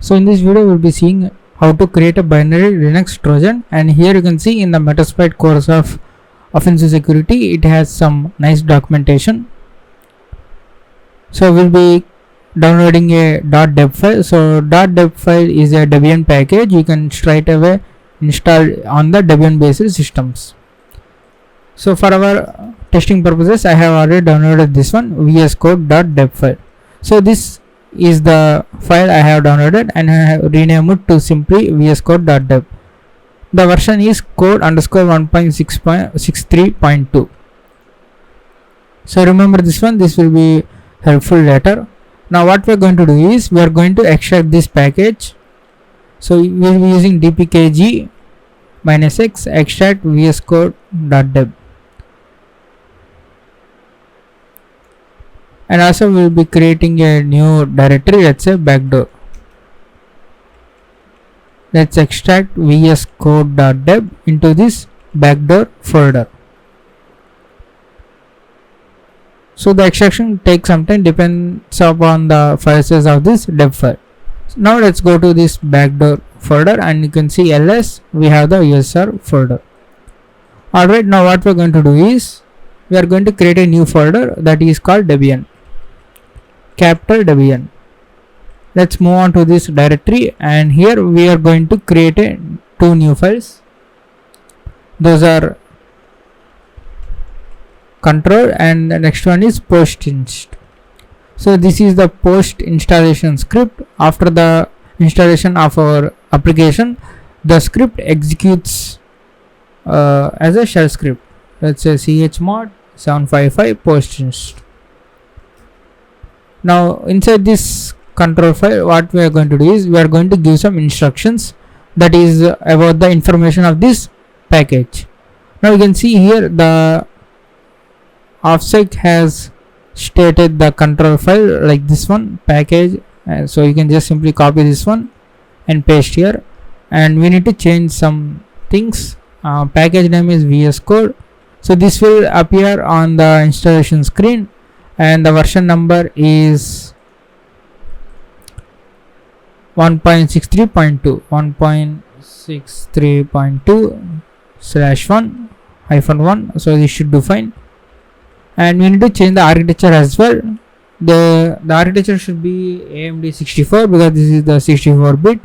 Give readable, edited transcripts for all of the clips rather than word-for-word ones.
So in this video we'll be seeing how to create a binary Linux Trojan, and here you can see in the Metasploit course of offensive security it has some nice documentation. So we'll be downloading a .deb file. So .deb file is a Debian package you can straight away install on the Debian based systems. So for our testing purposes I have already downloaded this one, vscode.deb file. So this is the file I have downloaded and I have renamed it to simply vscode.deb. The version is code underscore 1.6.63.2. So remember this one, this will be helpful later. Now what we are going to do is we are going to extract this package. So we will be using dpkg -x extract vscode.deb, and also we will be creating a new directory, let's say backdoor. Let's extract vscode.deb into this backdoor folder. So the extraction takes some time, depends upon the file size of this deb file. Now let's go to this backdoor folder and you can see ls, we have the usr folder. Alright, now what we're going to do is we are going to create a new folder that is called Debian, capital Debian. Let's move on to this directory, and here we are going to create two new files. Those are control and the next one is postinst. So this is the post installation script. After the installation of our application, the script executes as a shell script. Let's say chmod 755 postinst. Now inside this control file what we are going to do is we are going to give some instructions that is about the information of this package. Now you can see here the offsec has stated the control file like this one, package, so you can just simply copy this one and paste here, and we need to change some things. Package name is VS Code, so this will appear on the installation screen, and the version number is 1.63.2 1.63.2/1-1, so this should do fine. And we need to change the architecture as well. The architecture should be AMD 64 because this is the 64-bit.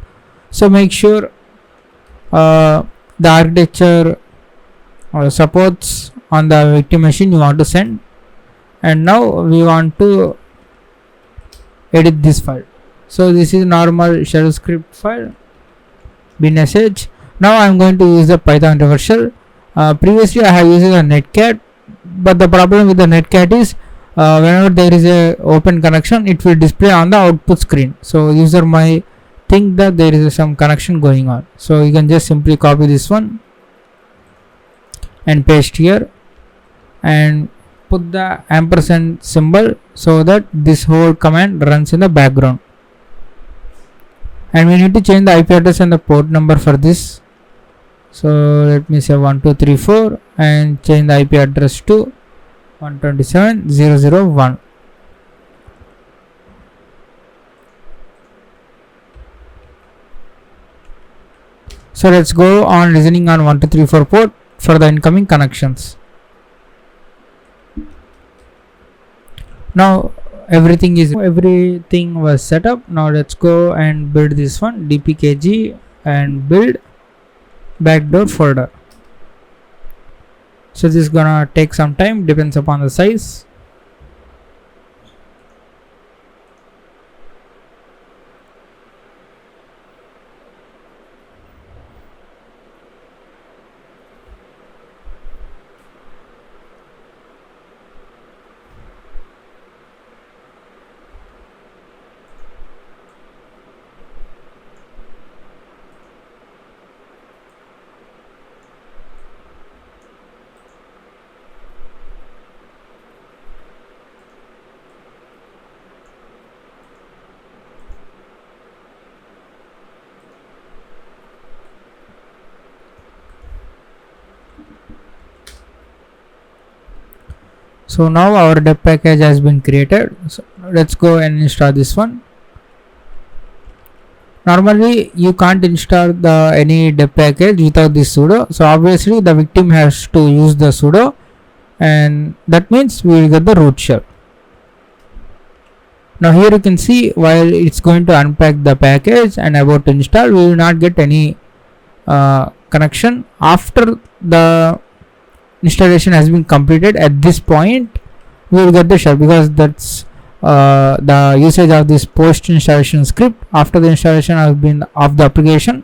So make sure the architecture supports on the victim machine you want to send. And now we want to edit this file. So this is normal shell script file bin-sh. Now I am going to use the Python reverse shell. Previously I have used a netcat, but the problem with the netcat is whenever there is a open connection it will display on the output screen, so user might think that there is some connection going on. So you can just simply copy this one and paste here and put the ampersand symbol so that this whole command runs in the background. And we need to change the IP address and the port number for this. So let me say 1234 and change the IP address to 127.0.0.1. So let's go on listening on 1234 port for the incoming connections. Now everything was set up. Now let's go and build this one, dpkg and build backdoor folder. So this is gonna take some time, depends upon the size. So now our deb package has been created. So let's go and install this one. Normally you can't install the any deb package without this sudo, so obviously the victim has to use the sudo, and that means we will get the root shell. Now here you can see while it's going to unpack the package and about to install, we will not get any connection. After the installation has been completed, at this point we will get the shell, because that's the usage of this post installation script. After the installation has been of the application,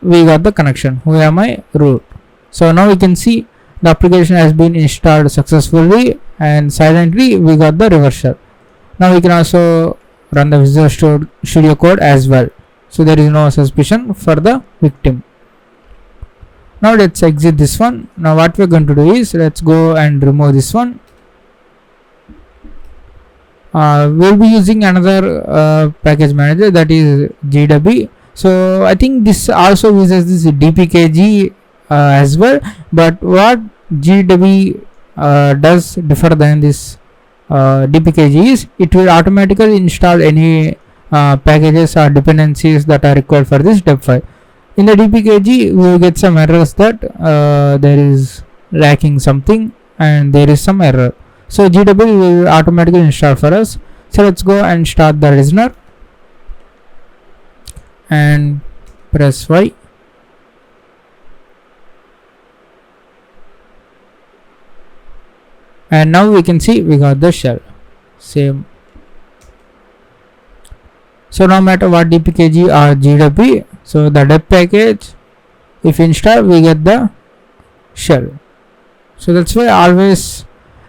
we got the connection. Who am I? Root. So now we can see the application has been installed successfully, and silently we got the reverse shell. Now we can also run the Visual Studio Code as well, so there is no suspicion for the victim. Now let's exit this one. Now what we're going to do is, let's go and remove this one. We'll be using another package manager, that is DEB. So I think this also uses this dpkg as well, but what DEB does differ than this dpkg is, it will automatically install any packages or dependencies that are required for this deb file. In the dpkg we will get some errors that there is lacking something and there is some error, so DEB will automatically install for us. So let's go and start the listener and press Y. And now we can see we got the shell. Same. So no matter what dpkg or DEB, so the deb package, if install, we get the shell. So that's why always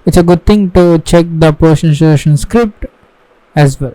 it's a good thing to check the post installation script as well.